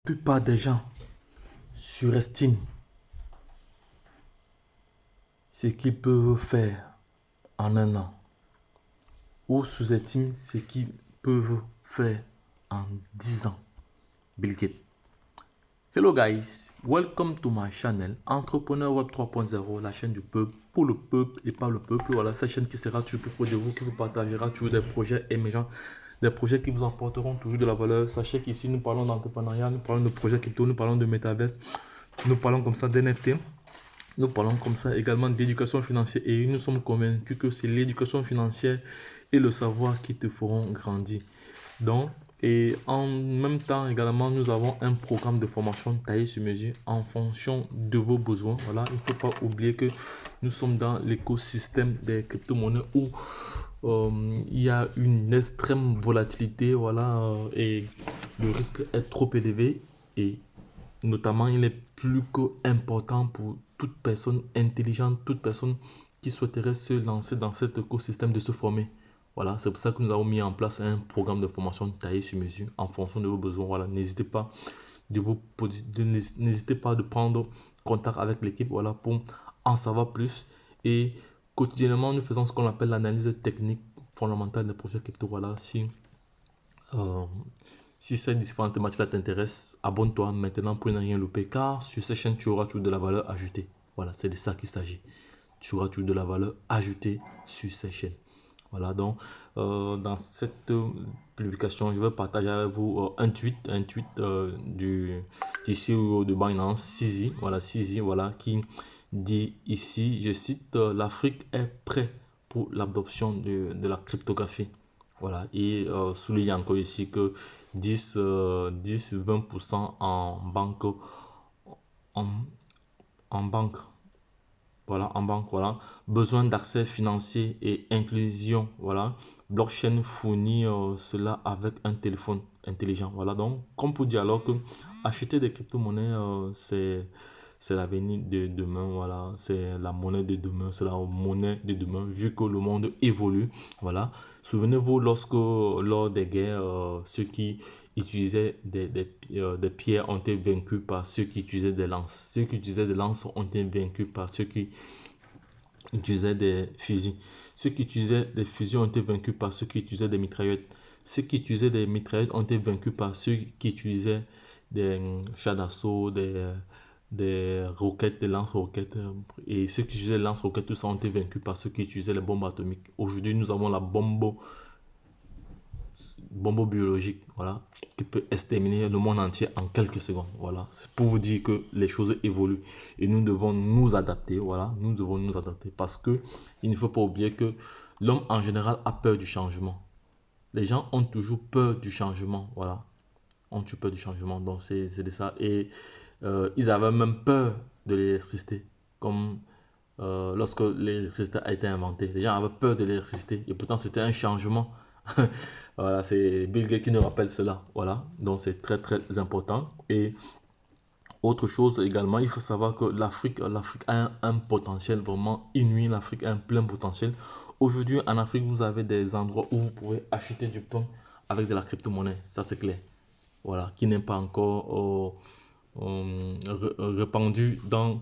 plupart des gens surestiment ce qu'ils peuvent faire en un an ou sous-estiment ce qu'ils peuvent faire en 10 ans. Bill Gates. Hello guys, welcome to my channel Entrepreneur Web 3.0, la chaîne du peuple, pour le peuple et par le peuple. Voilà, cette chaîne qui sera toujours plus proche de vous, qui vous partagera toujours des projets émergents, des projets qui vous apporteront toujours de la valeur. Sachez qu'ici nous parlons d'entrepreneuriat, nous parlons de projets crypto, nous parlons de métaverse, nous parlons comme ça d'NFT, nous parlons comme ça également d'éducation financière et nous sommes convaincus que c'est l'éducation financière et le savoir qui te feront grandir. Donc, et en même temps également, nous avons un programme de formation taillé sur mesure en fonction de vos besoins. Voilà, il ne faut pas oublier que nous sommes dans l'écosystème des crypto-monnaies où il y a une extrême volatilité, voilà, et le risque est trop élevé et notamment il est plus qu'important pour toute personne intelligente, toute personne qui souhaiterait se lancer dans cet écosystème de se former. Voilà, c'est pour ça que nous avons mis en place un programme de formation taillé sur mesure en fonction de vos besoins. Voilà, n'hésitez pas n'hésitez pas de prendre contact avec l'équipe, voilà, pour en savoir plus. Et quotidiennement, nous faisons ce qu'on appelle l'analyse technique fondamentale des projets crypto. Voilà, si ces différentes thématiques t'intéressent, abonne-toi maintenant pour ne rien louper, car sur cette chaîne, tu auras toujours de la valeur ajoutée. Voilà, c'est de ça qu'il s'agit. Tu auras toujours de la valeur ajoutée sur cette chaîne. Voilà, donc dans cette publication, je vais partager avec vous un tweet du CEO de Binance, CZ, voilà, CZ, voilà, qui dit ici, je cite, l'Afrique est prête pour l'adoption de la cryptographie. Voilà, et souligne encore ici que 10-20% en banque, en, en banque. Voilà, en banque, voilà. Besoin d'accès financier et inclusion, voilà. Blockchain fournit cela avec un téléphone intelligent, voilà. Donc, comme pour dire alors que acheter des crypto-monnaies, c'est l'avenir de demain, voilà. C'est la monnaie de demain, c'est la monnaie de demain, vu que le monde évolue, voilà. Souvenez-vous, lors des guerres, ceux qui utilisaient des pierres ont été vaincus par ceux qui utilisaient des lances. Ceux qui utilisaient des lances ont été vaincus par ceux qui utilisaient des fusils. Ceux qui utilisaient des fusils ont été vaincus par ceux qui utilisaient des mitraillettes. Ceux qui utilisaient des mitraillettes ont été vaincus par ceux qui utilisaient des chars d'assaut, des roquettes, des lance-roquettes. Et ceux qui utilisaient des lance-roquettes, tout ça ont été vaincus par ceux qui utilisaient les bombes atomiques. Aujourd'hui, nous avons la bombe biologique, voilà, qui peut exterminer le monde entier en quelques secondes. Voilà, c'est pour vous dire que les choses évoluent et nous devons nous adapter. Voilà, nous devons nous adapter parce que il ne faut pas oublier que l'homme en général a peur du changement. Les gens ont toujours peur du changement. Voilà, ont toujours peur du changement. Donc c'est de ça. Et ils avaient même peur de l'électricité, comme lorsque l'électricité a été inventée. Les gens avaient peur de l'électricité et pourtant c'était un changement. Voilà, c'est Bill Gates qui nous rappelle cela. Voilà, donc c'est très très important. Et autre chose également, il faut savoir que l'Afrique a un potentiel vraiment inouï. L'Afrique a un plein potentiel. Aujourd'hui, en Afrique, vous avez des endroits où vous pouvez acheter du pain avec de la crypto-monnaie. Ça, c'est clair. Voilà, qui n'est pas encore répandu dans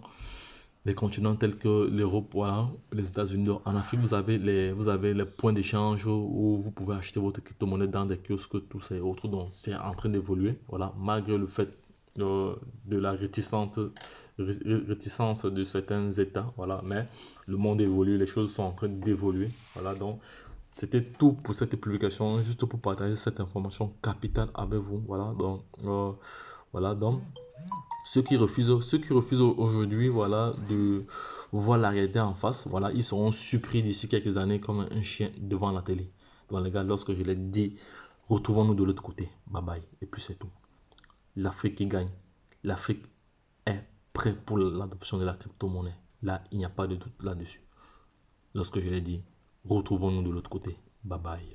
les continents tels que l'Europe, voilà, les États-Unis. En Afrique, vous avez les points d'échange où vous pouvez acheter votre crypto-monnaie dans des kiosques, tout ça et autres. Donc, c'est en train d'évoluer, voilà, malgré le fait de la réticence de certains États, voilà. Mais le monde évolue, les choses sont en train d'évoluer, voilà. Donc, c'était tout pour cette publication, juste pour partager cette information capitale avec vous, voilà. Donc, ceux qui refusent aujourd'hui, voilà, de voir la réalité en face, voilà, ils seront surpris d'ici quelques années comme un chien devant la télé. Donc les gars, lorsque je l'ai dit, retrouvons-nous de l'autre côté. Bye bye. Et puis c'est tout. L'Afrique qui gagne. L'Afrique est prête pour l'adoption de la crypto-monnaie. Là, il n'y a pas de doute là-dessus. Lorsque je l'ai dit, retrouvons-nous de l'autre côté. Bye bye.